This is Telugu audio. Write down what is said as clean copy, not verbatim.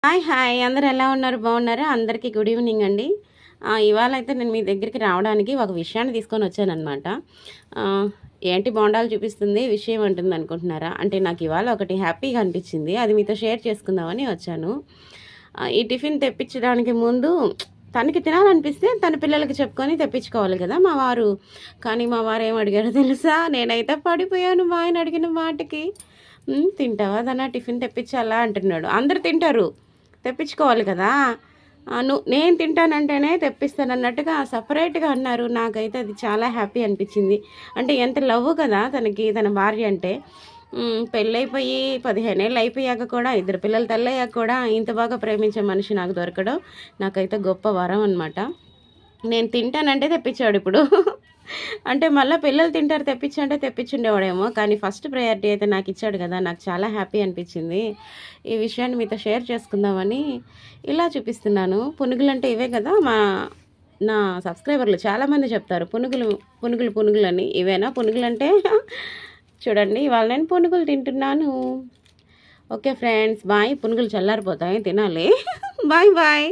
హాయ్ హాయ్ అందరూ ఎలా ఉన్నారు? బాగున్నారా? అందరికీ గుడ్ ఈవినింగ్ అండి. ఇవాళ అయితే నేను మీ దగ్గరికి రావడానికి ఒక విషయాన్ని తీసుకొని వచ్చానన్నమాట. ఏంటి బోండాలు చూపిస్తుంది విషయం అంటుంది అనుకుంటున్నారా? అంటే నాకు ఇవాళ ఒకటి హ్యాపీగా అనిపించింది, అది మీతో షేర్ చేసుకుందామని వచ్చాను. ఈ టిఫిన్ తెప్పించడానికి ముందు తనకి తినాలనిపిస్తే తన పిల్లలకి చెప్పుకొని తెప్పించుకోవాలి కదా మా వారు. కానీ మా వారు ఏం అడిగారో తెలుసా? నేనైతే పడిపోయాను మా ఆయన అడిగిన మాటకి. తింటావా దానా టిఫిన్ తెప్పించాలా అంటున్నాడు. అందరు తింటారు, తెప్పించుకోవాలి కదా. నేను తింటానంటేనే తెప్పిస్తానన్నట్టుగా సపరేట్గా అన్నారు. నాకైతే అది చాలా హ్యాపీ అనిపించింది. అంటే ఎంత లవ్ కదా తనకి, తన భార్య అంటే. పెళ్ళైపోయి 15 ఏళ్ళు అయిపోయాక కూడా, ఇద్దరు పిల్లలు తల్లయ్యాక కూడా ఇంత బాగా ప్రేమించే మనిషి నాకు దొరకడం నాకైతే గొప్ప వరం అనమాట. నేను తింటానంటే తెప్పించాడు ఇప్పుడు. అంటే మళ్ళీ పిల్లలు తింటారు తెప్పించంటే తెప్పించుండేవాడేమో, కానీ ఫస్ట్ ప్రయారిటీ అయితే నాకు ఇచ్చాడు కదా. నాకు చాలా హ్యాపీ అనిపించింది. ఈ విషయాన్ని మీతో షేర్ చేసుకుందామని ఇలా చూపిస్తున్నాను. పునుగులు అంటే ఇవే కదా. నా సబ్స్క్రైబర్లు చాలామంది చెప్తారు పునుగులు పునుగులు పునుగులు అని. ఇవేనా పునుగులు అంటే? చూడండి, ఇవాళ నేను పునుగులు తింటున్నాను. Okay friends, bye. పునుగులు చల్లారిపోతాయి, తినాలి. Bye bye.